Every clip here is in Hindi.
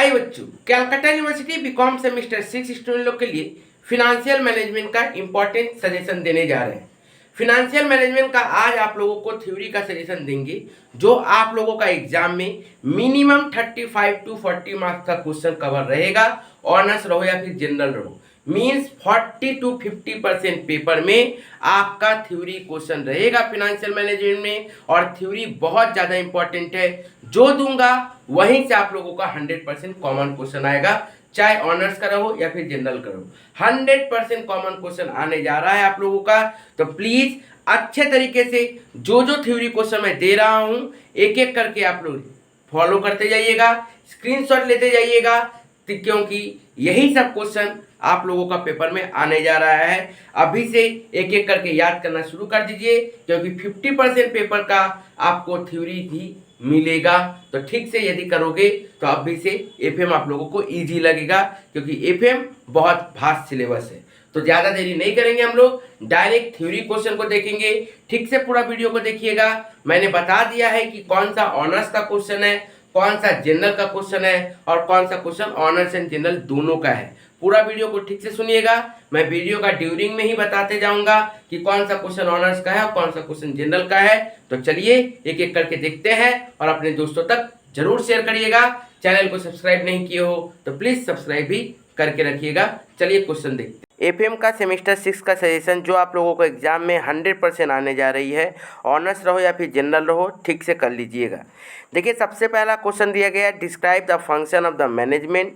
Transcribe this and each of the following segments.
आइए बच्चों, Calcutta University BCom semester 6 student लोग के लिए फिनेंशियल मैनेजमेंट का इंपॉर्टेंट सजेशन देने जा रहे हैं। फिनेंशियल मैनेजमेंट का आज आप लोगों को थ्योरी का सजेशन देंगे, जो आप लोगों का एग्जाम में मिनिमम 35 टू 40 मार्क्स का क्वेश्चन कवर रहेगा। ऑनर्स रहो या फिर जनरल रहो, मीन्स 40 टू 50% पेपर में आपका थ्योरी क्वेश्चन रहेगा फिनेंशियल मैनेजमेंट में। और थ्योरी बहुत ज़्यादा इंपॉर्टेंट है, जो दूंगा वहीं से आप लोगों का 100% कॉमन क्वेश्चन आएगा, चाहे ऑनर्स का रहो या फिर जनरल का रहो। 100% कॉमन क्वेश्चन आने जा रहा है आप लोगों का। तो प्लीज अच्छे तरीके से जो जो थ्योरी क्वेश्चन मैं दे रहा हूं, एक एक करके आप लोग फॉलो करते जाइएगा, स्क्रीनशॉट लेते जाइएगा, क्योंकि यही सब क्वेश्चन आप लोगों का पेपर में आने जा रहा है। अभी से एक एक करके याद करना शुरू कर दीजिए, क्योंकि 50% पेपर का आपको थ्योरी भी मिलेगा। तो ठीक से यदि करोगे तो अभी से एफएम आप लोगों को इजी लगेगा, क्योंकि एफएम बहुत वास्ट सिलेबस है। तो ज़्यादा देरी नहीं करेंगे, हम लोग डायरेक्ट थ्योरी क्वेश्चन को देखेंगे। ठीक से पूरा वीडियो को देखिएगा। मैंने बता दिया है कि कौन सा ऑनर्स का क्वेश्चन है, कौन सा जनरल का क्वेश्चन है और कौन सा क्वेश्चन ऑनर्स एंड जनरल दोनों का है। पूरा वीडियो को ठीक से सुनिएगा। मैं वीडियो का ड्यूरिंग में ही बताते जाऊंगा कि कौन सा क्वेश्चन ऑनर्स का है और कौन सा क्वेश्चन जनरल का है। तो चलिए एक एक करके देखते हैं, और अपने दोस्तों तक जरूर शेयर करिएगा। चैनल को सब्सक्राइब नहीं किए हो तो प्लीज सब्सक्राइब भी करके रखिएगा। चलिए क्वेश्चन देखते हैं। एफएम का सेमेस्टर 6 का सजेशन जो आप लोगों को एग्जाम में 100% आने जा रही है, ऑनर्स रहो या फिर जनरल रहो, ठीक से कर लीजिएगा। देखिए, सबसे पहला क्वेश्चन दिया गया है, describe the function of the management.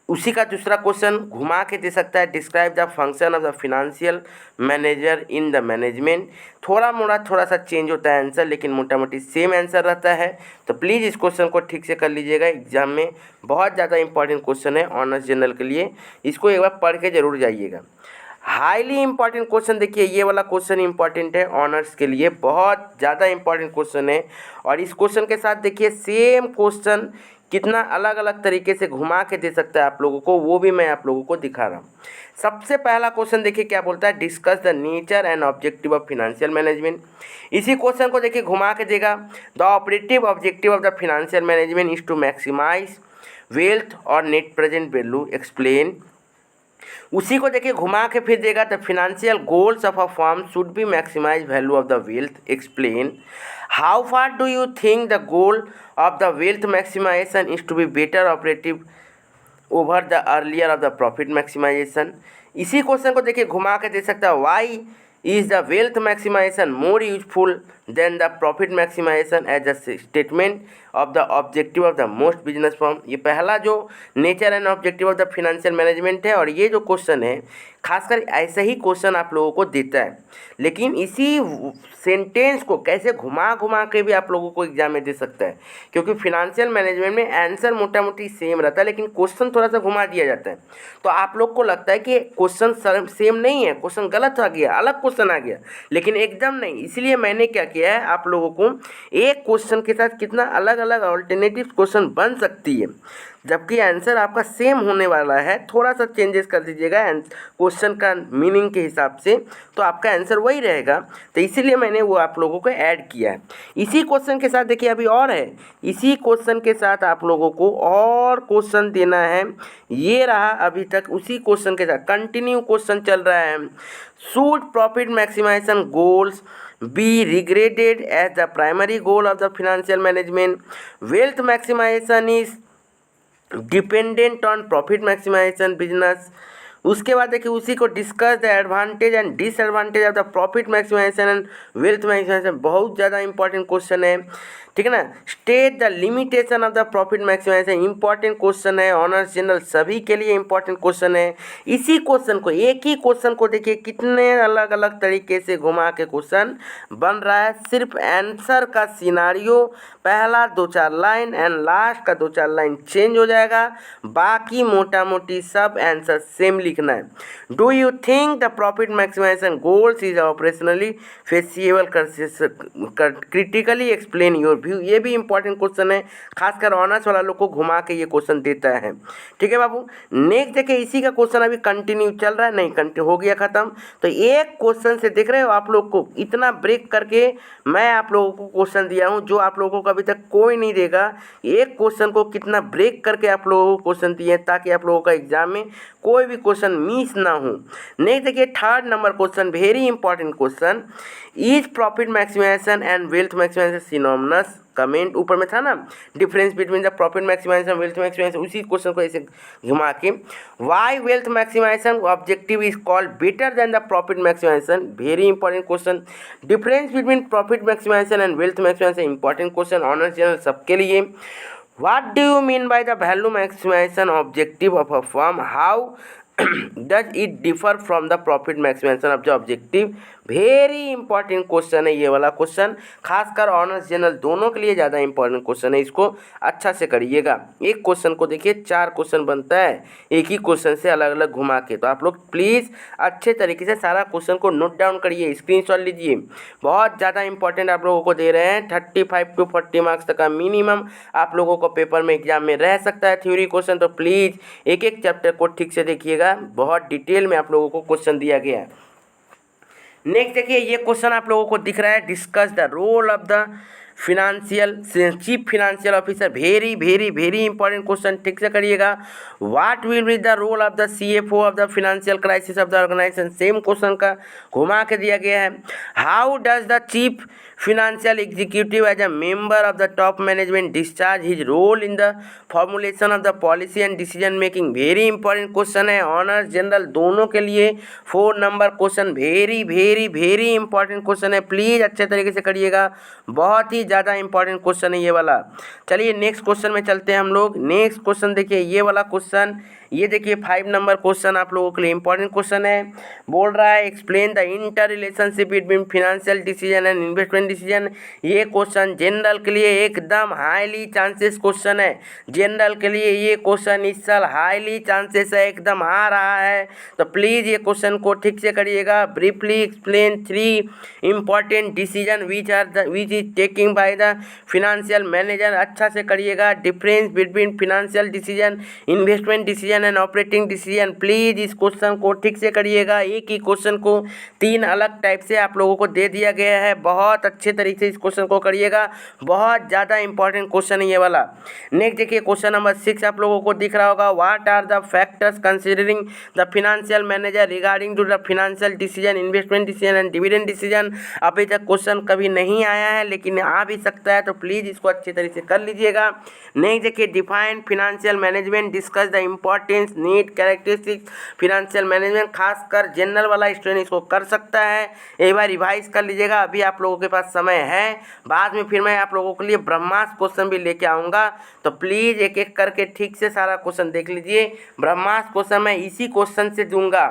उसी का दूसरा क्वेश्चन घुमा के दे सकता है, describe the function of the financial manager in the management. थोड़ा सा चेंज होता है आंसर, लेकिन मोटा मोटी सेम आंसर रहता है। तो प्लीज़ इस क्वेश्चन को ठीक से कर लीजिएगा, एग्जाम में बहुत ज़्यादा इंपॉर्टेंट क्वेश्चन है ऑनर्स जनरल के लिए। इसको एक बार पढ़ के जरूर जाइएगा। हाईली इंपॉर्टेंट क्वेश्चन, देखिए ये वाला क्वेश्चन इंपॉर्टेंट है ऑनर्स के लिए, बहुत ज़्यादा इंपॉर्टेंट क्वेश्चन है। और इस क्वेश्चन के साथ देखिए सेम क्वेश्चन कितना अलग अलग तरीके से घुमा के दे सकता है आप लोगों को, वो भी मैं आप लोगों को दिखा रहा हूँ। सबसे पहला क्वेश्चन देखिए क्या बोलता है, discuss the nature and objective of financial management. इसी क्वेश्चन को देखिए घुमा के देगा, the operative objective of the financial management is to maximise wealth और नेट प्रेजेंट वैल्यू, एक्सप्लेन। उसी को देखिए घुमा के फिर देगा, the financial goals of a firm should be maximise value of the wealth, explain. How far do you think the goal of the wealth maximisation is to be better operative over the earlier of the profit maximisation. इसी क्वेश्चन को देखिए घुमा के दे सकता है, why is the wealth maximisation more useful than the profit maximisation as a statement of the objective of the most business firm. ये पहला जो nature and objective of the financial management है, और ये जो क्वेश्चन है खासकर ऐसे ही क्वेश्चन आप लोगों को देता है, लेकिन इसी सेंटेंस को कैसे घुमा घुमा के भी आप लोगों को एग्जाम में दे सकता है, क्योंकि फिनेंशियल मैनेजमेंट में आंसर मोटा मोटी सेम रहता है, लेकिन क्वेश्चन थोड़ा सा घुमा दिया जाता है। तो आप लोग को लगता है कि क्वेश्चन सेम नहीं है, क्वेश्चन गलत आ गया, अलग क्वेश्चन आ गया, लेकिन एकदम नहीं। इसलिए मैंने क्या किया है, आप लोगों को एक क्वेश्चन के साथ कितना अलग अलग ऑल्टरनेटिव क्वेश्चन बन सकती है, जबकि आंसर आपका सेम होने वाला है। थोड़ा सा चेंजेस कर दीजिएगा क्वेश्चन का मीनिंग के हिसाब से, तो आपका आंसर वही रहेगा। तो इसीलिए मैंने वो आप लोगों को ऐड किया है। इसी क्वेश्चन के साथ देखिए अभी और है, इसी क्वेश्चन के साथ आप लोगों को और क्वेश्चन देना है। ये रहा अभी तक उसी क्वेश्चन के साथ कंटिन्यू क्वेश्चन चल रहा है। Should profit maximisation goals be regarded as the primary goal of the financial management? Wealth maximization is dependent on profit maximization business। उसके बाद देखिए उसी को discuss the advantage and disadvantage of the profit maximisation and wealth maximisation, बहुत ज़्यादा इंपॉर्टेंट क्वेश्चन है, ठीक है ना। State the limitation of the profit maximisation, important question है, ऑनर्स जनरल सभी के लिए इंपॉर्टेंट क्वेश्चन है। इसी क्वेश्चन को, एक ही क्वेश्चन को देखिए कितने अलग अलग तरीके से घुमा के क्वेश्चन बन रहा है। सिर्फ आंसर का सिनारियो पहला 2-4 लाइन एंड लास्ट का 2-4 लाइन चेंज हो जाएगा, बाकी मोटा मोटी सब आंसर सेमली लिखना है। Do you think the profit maximisation goals is operationally feasible, critically explain your view. ये भी इंपॉर्टेंट क्वेश्चन है, खासकर ऑनर्स वाला लोग को घुमा के ये क्वेश्चन देता है। ठीक है बाबू, नेक्स्ट देखिए, इसी का क्वेश्चन अभी कंटिन्यू चल रहा है, नहीं कंटिन्यू हो गया खत्म। तो एक क्वेश्चन से देख रहे हो आप लोग को इतना ब्रेक करके मैं आप लोगों को क्वेश्चन दिया हूँ, जो आप लोगों को अभी तक कोई नहीं देगा। एक क्वेश्चन को कितना ब्रेक करके आप लोगों को क्वेश्चन दिए हैं, ताकि आप लोगों का एग्जाम में कोई भी क्वेश्चन मिस ना हो। नेक्स्ट देखिए, third number question, very important question, is profit maximisation and wealth maximisation synonymous. Comment ऊपर में था ना, difference between the profit maximisation wealth maximisation, उसी क्वेश्चन को ऐसे घुमा के, why wealth maximisation objective is called better than the profit maximisation. Very important question. Difference between profit maximisation and wealth maximisation, important question honours general सबके लिए। What do you mean by the value maximisation objective of a firm, how does it differ from the profit maximisation of the objective. Very important question है ये वाला क्वेश्चन, खासकर ऑनर्स जनरल दोनों के लिए ज़्यादा इंपॉर्टेंट क्वेश्चन है, इसको अच्छा से करिएगा। एक क्वेश्चन को देखिए 4 क्वेश्चन बनता है एक ही क्वेश्चन से अलग अलग घुमा के, तो आप लोग प्लीज़ अच्छे तरीके से सारा क्वेश्चन को नोट डाउन करिए, स्क्रीनशॉट लीजिए। बहुत ज़्यादा इंपॉर्टेंट आप लोगों को दे रहे हैं, 35 to 40 मार्क्स तक का मिनिमम आप लोगों को पेपर में एग्जाम में रह सकता है थ्योरी क्वेश्चन। तो प्लीज़ एक एक चैप्टर को ठीक से देखिएगा, बहुत डिटेल में आप लोगों को क्वेश्चन दिया गया है। नेक्स्ट देखिए, ये क्वेश्चन आप लोगों को दिख रहा है, discuss the role of the financial chief financial officer. Very very very important question, ठीक से करिएगा। What will be the role of the CFO of the financial crisis of the organisation, same question का घुमा के दिया गया है। How does the chief financial executive as a member of the top management discharge his role in the formulation of the policy and decision making। Very important question है, ऑनर्स जनरल दोनों के लिए 4 number question, very very very important question है, प्लीज़ अच्छे तरीके से करिएगा, बहुत ही ज़्यादा इंपॉर्टेंट क्वेश्चन है ये वाला। चलिए नेक्स्ट क्वेश्चन में चलते हैं हम लोग। नेक्स्ट क्वेश्चन देखिए, ये वाला क्वेश्चन, ये देखिए 5 नंबर क्वेश्चन आप लोगों के लिए इंपॉर्टेंट क्वेश्चन है। बोल रहा है explain the inter relationship between financial decision and investment decision. ये क्वेश्चन जनरल के लिए एकदम हाईली चांसेस क्वेश्चन है, जनरल के लिए ये क्वेश्चन इस साल हाईली चांसेस है, एकदम आ रहा है। तो प्लीज़ ये क्वेश्चन को ठीक से करिएगा। Briefly explain 3 important decision which is taking by the financial manager, अच्छा से करिएगा। Difference between financial decision, investment decision and operating decision, please इस क्वेश्चन को ठीक से करिएगा। एक ही क्वेश्चन को 3 अलग टाइप से आप लोगों को दे दिया गया है, बहुत अच्छे तरीके से इस क्वेश्चन को करिएगा, बहुत ज़्यादा इंपॉर्टेंट क्वेश्चन है ये वाला। नेक्स्ट देखिए क्वेश्चन नंबर 6 आप लोगों को दिख रहा होगा, what are the factors considering the financial manager regarding to the financial decision, investment decision and dividend decision. अभी तक क्वेश्चन कभी नहीं आया है, लेकिन आ भी सकता है, तो प्लीज़ इसको अच्छे तरीके से कर लीजिएगा। नेक्स्ट देखिए, define financial management, discuss the importance need characteristics financial management. खासकर जनरल वाला स्टूडेंट इसको कर सकता है, एक बार रिवाइज कर लीजिएगा, अभी आप लोगों के पास समय है। बाद में फिर मैं आप लोगों के लिए ब्रह्मास्त्र क्वेश्चन भी लेके आऊँगा, तो प्लीज़ एक एक करके ठीक से सारा क्वेश्चन देख लीजिए। ब्रह्मास्त्र क्वेश्चन मैं इसी क्वेश्चन से दूंगा,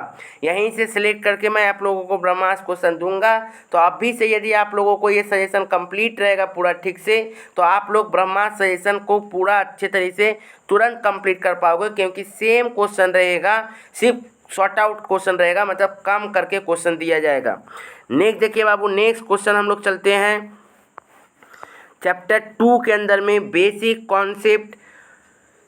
यहीं से सिलेक्ट करके मैं आप लोगों को ब्रह्मास्त्र क्वेश्चन दूंगा। तो अभी से यदि आप लोगों को ये सजेशन कंप्लीट रहेगा पूरा ठीक से, तो आप लोग ब्रह्मास्त्र सजेशन को पूरा अच्छे तरीके से तुरंत कंप्लीट कर पाओगे, क्योंकि सेम क्वेश्चन रहेगा, सिर्फ शॉर्ट आउट क्वेश्चन रहेगा, मतलब कम करके क्वेश्चन दिया जाएगा। नेक्स्ट देखिए बाबू, नेक्स्ट क्वेश्चन हम लोग चलते हैं चैप्टर 2 के अंदर में, बेसिक कॉन्सेप्ट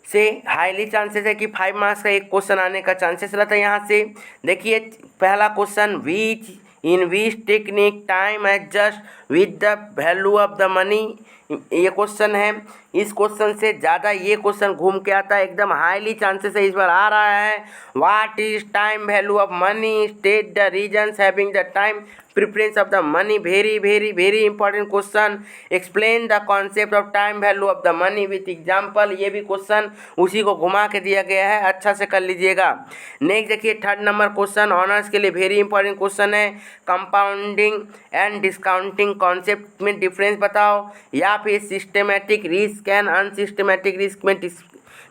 से हाईली चांसेस है कि 5 मार्क्स का एक क्वेश्चन आने का चांसेस रहता है। यहाँ से देखिए पहला question, which in which technique time adjust with the value of the money, ये क्वेश्चन है। इस क्वेश्चन से ज़्यादा ये क्वेश्चन घूम के आता है, एकदम हाईली चांसेस है इस बार आ रहा है। What is time value of money, state the reasons having the time preference of the money. Very very very important question. Explain the concept of time value of the money with example, ये भी क्वेश्चन उसी को घुमा के दिया गया है, अच्छा से कर लीजिएगा। नेक्स्ट देखिए 3rd नंबर क्वेश्चन, ऑनर्स के लिए वेरी इंपॉर्टेंट क्वेश्चन है, कंपाउंडिंग एंड डिस्काउंटिंग कॉन्सेप्ट में डिफरेंस बताओ, या फिर systematic risk and unsystematic risk में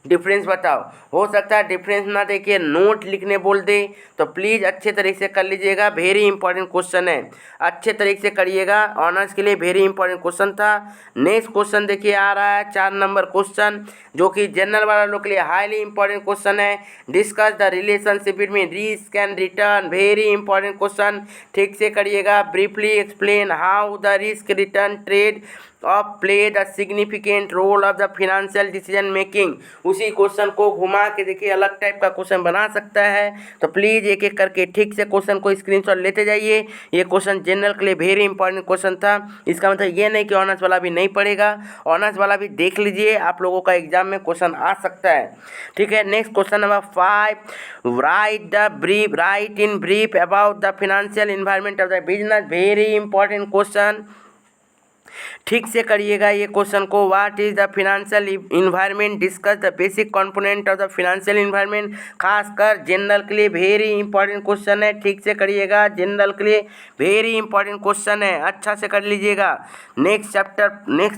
डिफरेंस बताओ। हो सकता है डिफरेंस ना देखिए नोट लिखने बोल दे, तो प्लीज़ अच्छे तरीके से कर लीजिएगा, वेरी इंपॉर्टेंट क्वेश्चन है, अच्छे तरीके से करिएगा, ऑनर्स के लिए वेरी इंपॉर्टेंट क्वेश्चन था। नेक्स्ट क्वेश्चन देखिए आ रहा है 4 नंबर क्वेश्चन, जो कि जनरल वाला लोग के लिए हाईली इंपॉर्टेंट क्वेश्चन है। Discuss the relationship between risk and return, very important question, ठीक से करिएगा। Briefly explain how the risk return trade off play the significant role of the financial decision making. उसी क्वेश्चन को घुमा के देखिए अलग टाइप का क्वेश्चन बना सकता है, तो प्लीज़ एक एक करके ठीक से क्वेश्चन को स्क्रीनशॉट लेते जाइए। ये क्वेश्चन जनरल के लिए वेरी इंपॉर्टेंट क्वेश्चन था। इसका मतलब ये नहीं कि ऑनर्स वाला भी नहीं पढ़ेगा, ऑनर्स वाला भी देख लीजिए, आप लोगों का एग्जाम में क्वेश्चन आ सकता है। ठीक है, next question number 5, right in brief about the financial environment of the business, very important question, ठीक से करिएगा ये क्वेश्चन को। What is the financial environment, discuss the basic component of the financial environment, खासकर जनरल के लिए वेरी इंपॉर्टेंट क्वेश्चन है, ठीक से करिएगा, जनरल के लिए वेरी इंपॉर्टेंट क्वेश्चन है, अच्छा से कर लीजिएगा। नेक्स्ट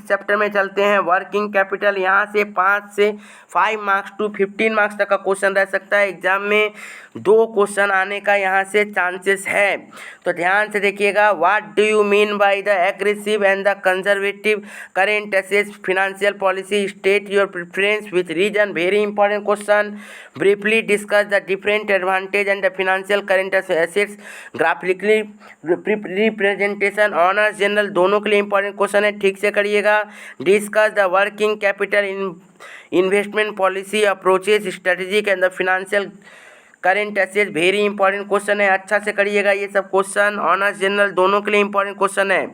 चैप्टर में चलते हैं, वर्किंग कैपिटल। यहाँ से 5 से 5 मार्क्स टू 15 मार्क्स तक का क्वेश्चन रह सकता है, एग्जाम में 2 क्वेश्चन आने का यहाँ से चांसेस है, तो ध्यान से देखिएगा। What do you mean by the aggressive and the conservative current assets financial policy, state your preference with reason, very important question. Briefly discuss the different advantage and the financial current assets, graphically representation, honours general दोनों के लिए इंपॉर्टेंट क्वेश्चन है, ठीक से करिएगा। Discuss the working capital investment policy approaches, strategic and the financial current asset, very important question है, अच्छा से करिएगा ये सब क्वेश्चन, ऑनर्स जनरल दोनों के लिए इंपॉर्टेंट क्वेश्चन है।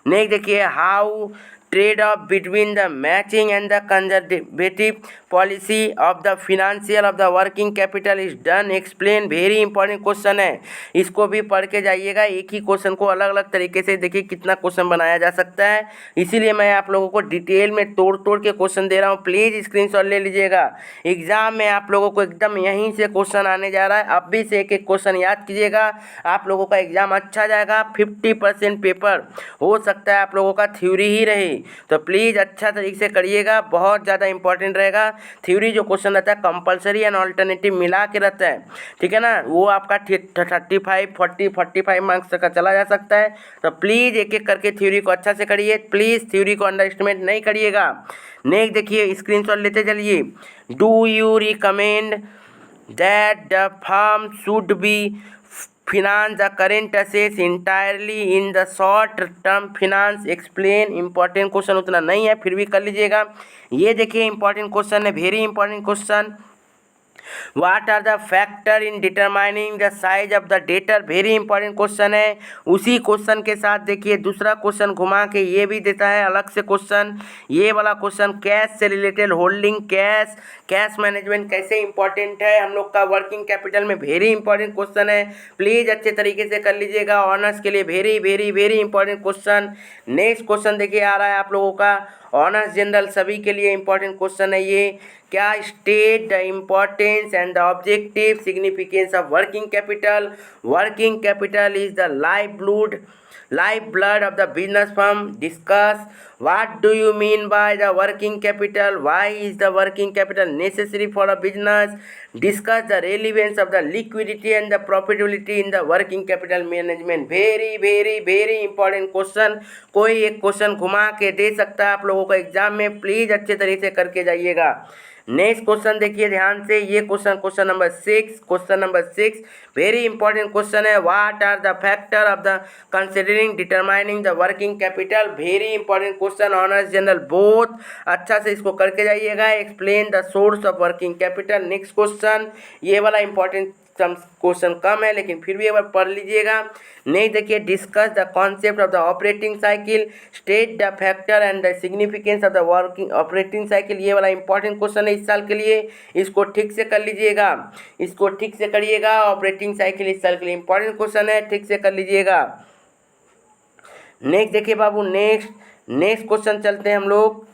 नेक्स्ट देखिए, how trade off between the matching and the conservative policy of the financial of the working capital is done, explain, very important question है, इसको भी पढ़ के जाइएगा। एक ही क्वेश्चन को अलग अलग तरीके से देखिए कितना क्वेश्चन बनाया जा सकता है, इसीलिए मैं आप लोगों को डिटेल में तोड़ के क्वेश्चन दे रहा हूँ, प्लीज़ स्क्रीनशॉट ले लीजिएगा। एग्जाम में आप लोगों को एकदम यहीं से क्वेश्चन आने जा रहा है, अब भी से एक एक क्वेश्चन याद कीजिएगा, आप लोगों का एग्जाम अच्छा जाएगा। 50% पेपर हो सकता है आप लोगों का थ्योरी ही रहे, तो प्लीज़ अच्छा तरीके से करिएगा, बहुत ज़्यादा इंपॉर्टेंट रहेगा। थ्योरी जो क्वेश्चन रहता है कंपलसरी एंड ऑल्टरनेटिव मिला के रहता है, ठीक है ना, वो आपका 35-40-45 मार्क्स तक का चला जा सकता है, तो प्लीज़ एक एक करके थ्योरी को अच्छा से करिए, प्लीज़ थ्योरी को अंडर एस्टिमेट नहीं करिएगा। नेक्स्ट देखिए, स्क्रीनशॉट लेते चलिए। Do you recommend that the firm should B finance the current assets entirely in the short term finance, explain, important question उतना नहीं है फिर भी कर लीजिएगा। ये देखिए इंपॉर्टेंट क्वेश्चन है, very important question. What are the factor in determining the size of the debtor, very important question है। उसी क्वेश्चन के साथ देखिए दूसरा क्वेश्चन घुमा के ये भी देता है अलग से क्वेश्चन, ये वाला क्वेश्चन कैश से रिलेटेड, होल्डिंग कैश मैनेजमेंट कैसे इंपॉर्टेंट है हम लोग का वर्किंग कैपिटल में, वेरी इंपॉर्टेंट क्वेश्चन है, प्लीज़ अच्छे तरीके से कर लीजिएगा, ऑनर्स के लिए very very very important question. Next question देखिए आ रहा है आप लोगों का ऑनर्स जनरल सभी के लिए इंपॉर्टेंट क्वेश्चन है ये, क्या state the importance and the objective significance of working capital, working capital is the life blood of the business firm, discuss what do you mean by the working capital, why is the working capital necessary for a business, discuss the relevance of the liquidity and the profitability in the working capital management, very very very important question। कोई एक क्वेश्चन घुमा के दे सकता है आप लोगों को एग्जाम में, प्लीज़ अच्छे तरीके से करके जाइएगा। नेक्स्ट क्वेश्चन देखिए ध्यान से, ये question number 6 very important question है। What are the factor of the considering determining the working capital, very important question, honours general both, अच्छा से इसको करके जाइएगा। Explain the source of working capital, next question, ये वाला इंपॉर्टेंट क्वेश्चन कम है लेकिन फिर भी एक बार पढ़ लीजिएगा। नेक्स्ट देखिए, discuss the concept of the operating cycle, state the factor and the significance of the working operating cycle, ये वाला इंपॉर्टेंट क्वेश्चन है इस साल के लिए, इसको ठीक से कर लीजिएगा, इसको ठीक से करिएगा। ऑपरेटिंग साइकिल इस साल के लिए इंपॉर्टेंट क्वेश्चन है, ठीक से कर लीजिएगा। नेक्स्ट देखिए बाबू, नेक्स्ट क्वेश्चन चलते हैं हम लोग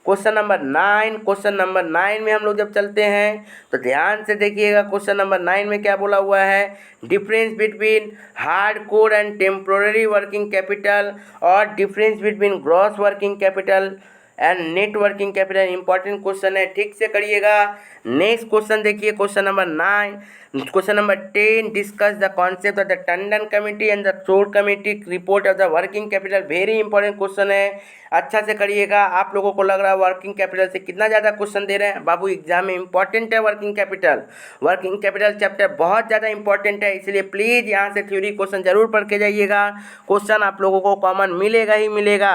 क्वेश्चन नंबर 9 में हम लोग जब चलते हैं तो ध्यान से देखिएगा। क्वेश्चन नंबर 9 में क्या बोला हुआ है, difference between hard core and temporary working capital और difference between gross working capital and net working capital important question है, ठीक से करिएगा। नेक्स्ट क्वेश्चन देखिए, question number 9, question number 10, discuss the concept of the Tandon committee and the Chore committee report of the working capital. Very important question है, अच्छा से करिएगा। आप लोगों को लग रहा है वर्किंग कैपिटल से कितना ज़्यादा क्वेश्चन दे रहे हैं, बाबू एग्जाम में इंपॉर्टेंट है working capital. Working capital chapter बहुत ज़्यादा इंपॉर्टेंट है, इसलिए प्लीज़ यहाँ से थ्योरी क्वेश्चन जरूर पढ़ के जाइएगा। क्वेश्चन आप लोगों को कॉमन मिलेगा ही मिलेगा।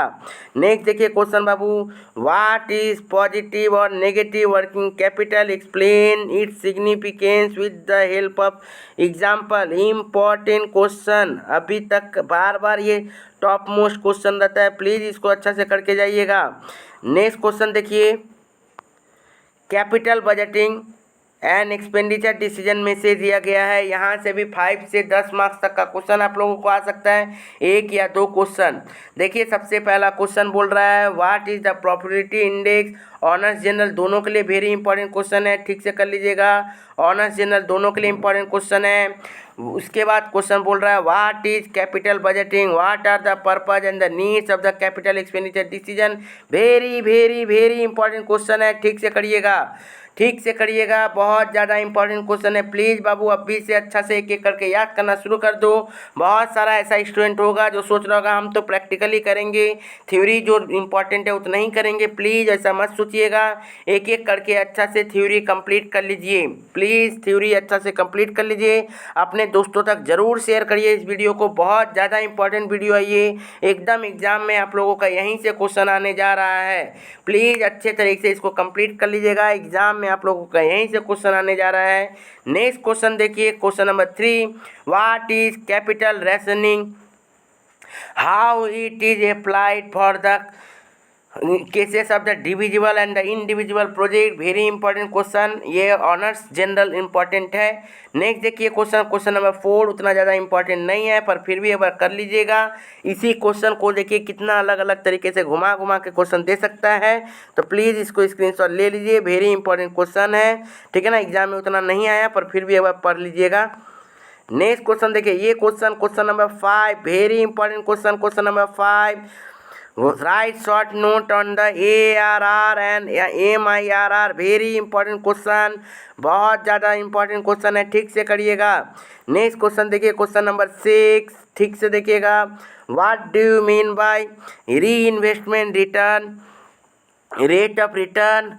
नेक्स्ट देखिए क्वेश्चन बाबू, व्हाट इज पॉजिटिव और negative working capital, explain its significance with the help of example. Important question, अभी तक बार बार ये टॉप मोस्ट क्वेश्चन रहता है, प्लीज़ इसको अच्छा से करके जाइएगा। नेक्स्ट क्वेश्चन देखिए, capital budgeting and expenditure decision में से दिया गया है। यहाँ से भी 5 से 10 मार्क्स तक का क्वेश्चन आप लोगों को आ सकता है, 1 या 2 क्वेश्चन। देखिए सबसे पहला क्वेश्चन बोल रहा है what is the profitability index. Honours general दोनों के लिए वेरी इंपॉर्टेंट क्वेश्चन है, ठीक से कर लीजिएगा। ऑनर्स जनरल दोनों के लिए इंपॉर्टेंट क्वेश्चन है। उसके बाद क्वेश्चन बोल रहा है what is capital budgeting, what are the purpose and the needs of the capital expenditure decision. Very very very important question है, ठीक से करिएगा, ठीक से करिएगा, बहुत ज़्यादा इंपॉर्टेंट क्वेश्चन है। प्लीज़ बाबू अभी से अच्छा से एक एक करके याद करना शुरू कर दो। बहुत सारा ऐसा स्टूडेंट होगा जो सोच रहा होगा हम तो प्रैक्टिकली करेंगे, थ्योरी जो इंपॉर्टेंट है उतना ही करेंगे। प्लीज़ ऐसा मत सोचिएगा, एक एक करके अच्छा से थ्योरी कंप्लीट कर लीजिए। प्लीज़ थ्योरी अच्छा से कंप्लीट कर लीजिए, अपने दोस्तों तक ज़रूर शेयर करिए इस वीडियो को। बहुत ज़्यादा इंपॉर्टेंट वीडियो है ये, एकदम एग्जाम में आप लोगों का यहीं से क्वेश्चन आने जा रहा है। प्लीज़ अच्छे तरीके से इसको कंप्लीट कर लीजिएगा, एग्जाम में आप लोगों का यहीं से क्वेश्चन आने जा रहा है। नेक्स्ट क्वेश्चन देखिए, question number 3, what is capital rationing, how it is applied for the cases of the divisible and the individual project. Very important question, ये ऑनर्स जनरल इंपॉर्टेंट है। नेक्स्ट देखिए क्वेश्चन नंबर 4 उतना ज़्यादा इंपॉर्टेंट नहीं है, पर फिर भी एक बार कर लीजिएगा। इसी क्वेश्चन को देखिए कितना अलग अलग तरीके से घुमा घुमा के क्वेश्चन दे सकता है, तो प्लीज़ इसको स्क्रीनशॉट ले लीजिए। वेरी इंपॉर्टेंट क्वेश्चन है, ठीक है ना, एग्जाम में उतना नहीं आया पर फिर भी एक बार पढ़ लीजिएगा। नेक्स्ट क्वेश्चन देखिए, ये question number 5, very important question number 5, write short note on the ARR and MIRR। Very important question, बहुत ज़्यादा इंपॉर्टेंट क्वेश्चन है, ठीक से करिएगा। नेक्स्ट क्वेश्चन देखिए, क्वेश्चन नंबर 6, ठीक से देखिएगा, what do you mean by reinvestment return, rate of return,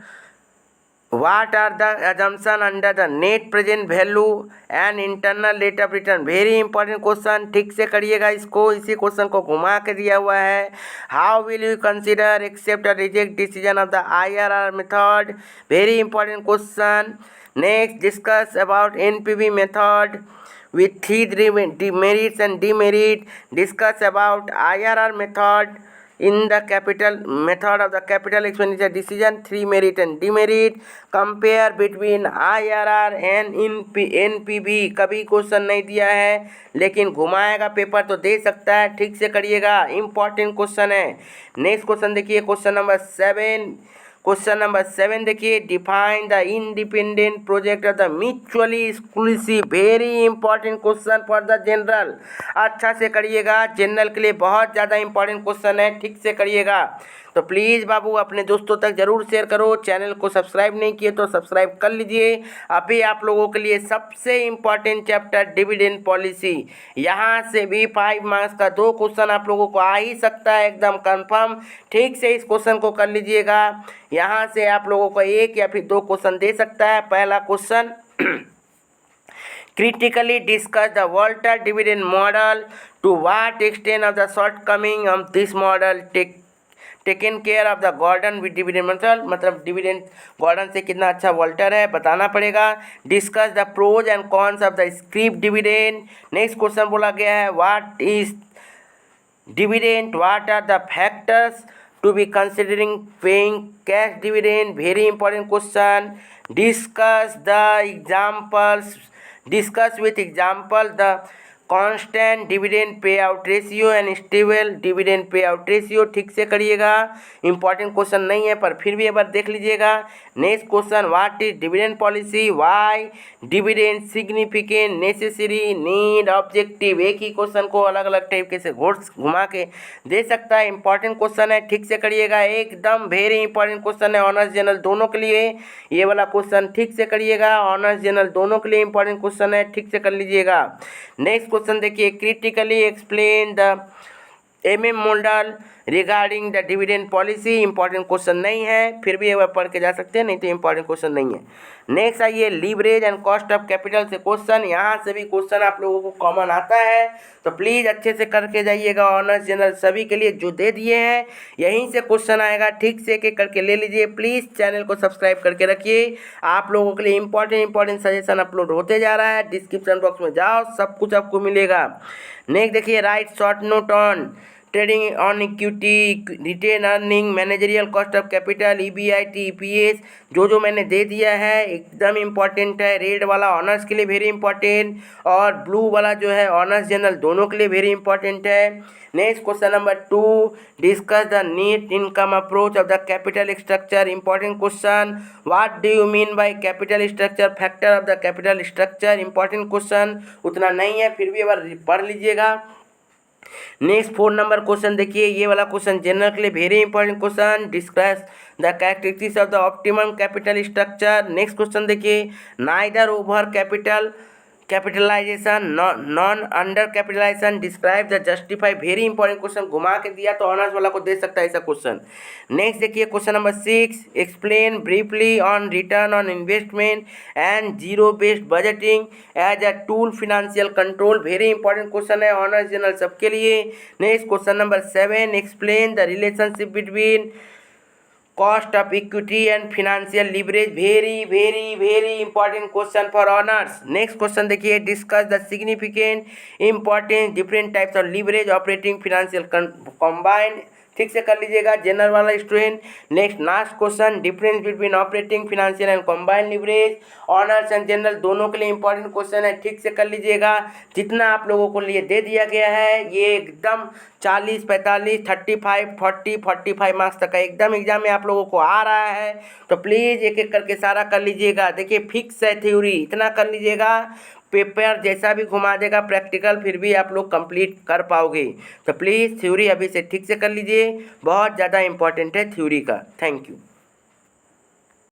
what are the assumption under the net present value and internal rate of return। Very important question, ठीक से करिएगा इसको, इसी क्वेश्चन को घुमा के दिया हुआ है। How will you consider accept और reject decision of the IRR method. Very important question. Next discuss about NPV method with 3 merits and demerit। discuss about IRR method in the capital method of the capital expenditure decision, 3 merit and demerit। compare between IRR and NPV। कभी क्वेश्चन नहीं दिया है लेकिन घुमाएगा पेपर तो दे सकता है, ठीक से करिएगा, इंपॉर्टेंट क्वेश्चन है। नेक्स्ट क्वेश्चन देखिए, क्वेश्चन नंबर 7 देखिए, define the independent project of the mutually exclusive. Very important question for the general, अच्छा से करिएगा, जनरल के लिए बहुत ज़्यादा इंपॉर्टेंट क्वेश्चन है, ठीक से करिएगा। तो प्लीज़ बाबू अपने दोस्तों तक ज़रूर शेयर करो, चैनल को सब्सक्राइब नहीं किए तो सब्सक्राइब कर लीजिए। अभी आप लोगों के लिए सबसे इम्पॉर्टेंट चैप्टर डिविडेंड पॉलिसी, यहाँ से भी 5 मार्क्स का 2 क्वेश्चन आप लोगों को आ ही सकता है, एकदम कंफर्म, ठीक से इस क्वेश्चन को कर लीजिएगा। यहाँ से आप लोगों को 1 या फिर 2 क्वेश्चन दे सकता है। पहला question, critically discuss the Walter dividend model, to what extent of the shortcoming of this model taken care of the Gordon with dividend, मतलब डिविडेंड गॉर्डन से कितना अच्छा वॉल्टर है बताना पड़ेगा। Discuss the pros and cons of the scrip dividend. Next question बोला गया है what is dividend, what are the factors to be considering paying cash dividend. Very important question. Discuss the examples, discuss with example the constant dividend pay out ratio and stable dividend pay out ratio, ठीक से करिएगा, इंपॉर्टेंट क्वेश्चन नहीं है पर फिर भी एक बार देख लीजिएगा। Next question, what is dividend policy, why dividend significant, necessary, need, objective. एक ही क्वेश्चन को अलग अलग टाइप से घुमा के दे सकता है, इंपॉर्टेंट क्वेश्चन है, ठीक से करिएगा, एकदम वेरी इंपॉर्टेंट क्वेश्चन है ऑनर्स जनरल दोनों के लिए। ये वाला क्वेश्चन ठीक से करिएगा, ऑनर्स जनरल दोनों के लिए इंपॉर्टेंट क्वेश्चन है, ठीक से कर लीजिएगा। नेक्स्ट क्वेश्चन देखिए, critically explain the MM model regarding the dividend policy, important question नहीं है, फिर भी एक बार पढ़ के जा सकते हैं, नहीं तो इंपॉर्टेंट क्वेश्चन नहीं है। नेक्स्ट आइए, leverage and cost of capital से क्वेश्चन, यहाँ से भी क्वेश्चन आप लोगों को कॉमन आता है, तो प्लीज़ अच्छे से करके जाइएगा। ऑनर्स जनरल सभी के लिए जो दे दिए हैं यहीं से क्वेश्चन आएगा, ठीक से एक एक करके ले लीजिए। प्लीज़ चैनल को सब्सक्राइब करके रखिए, आप लोगों के लिए इंपॉर्टेंट सजेशन अपलोड होते जा रहा है। डिस्क्रिप्शन बॉक्स में जाओ, सब कुछ आपको मिलेगा। नेक्स्ट देखिए, write short note on trading on equity, retained earning, managerial cost of capital, EBIT, EPS, जो मैंने दे दिया है एकदम इम्पॉर्टेंट है। रेड वाला ऑनर्स के लिए वेरी इंपॉर्टेंट और ब्लू वाला जो है ऑनर्स जनरल दोनों के लिए वेरी इंपॉर्टेंट है। Next question number 2, discuss the net income approach of the capital structure, important question. What do you mean by capital structure, factor of the capital structure, important question, उतना नहीं है, फिर भी एक बार पढ़ लीजिएगा। नेक्स्ट 4 नंबर क्वेश्चन देखिए, ये वाला क्वेश्चन जनरल के लिए very important question, discuss the characteristics of the optimum capital structure. Next question देखिए, neither over capitalisation nor under capitalisation, describe the justify, very important question, घुमा के दिया तो ऑनर्स वाला को दे सकता है ऐसा क्वेश्चन। नेक्स्ट देखिए question number 6, explain briefly on return on investment and zero based budgeting as a tool financial control, very important question है ऑनर्स जनरल सबके लिए। Next question number 7, explain the relationship between cost of equity and financial leverage, very important question for honours. Next question देखिए, discuss the significant importance different types of leverage operating financial combined, ठीक से कर लीजिएगा जनरल वाला student. Next last question, difference between operating financial and combined leverage, honours and general दोनों के लिए इंपॉर्टेंट क्वेश्चन है, ठीक से कर लीजिएगा। जितना आप लोगों को लिए दे दिया गया है ये एकदम 40, 45, 35, 40, 45 मार्क्स तक का एकदम एग्जाम में आप लोगों को आ रहा है, तो प्लीज़ एक एक करके सारा कर लीजिएगा। देखिए फिक्स है थ्योरी, इतना कर लीजिएगा, पेपर जैसा भी घुमा देगा प्रैक्टिकल फिर भी आप लोग कंप्लीट कर पाओगे। तो प्लीज़ थ्योरी अभी से ठीक से कर लीजिए, बहुत ज़्यादा इंपॉर्टेंट है थ्योरी का। Thank you.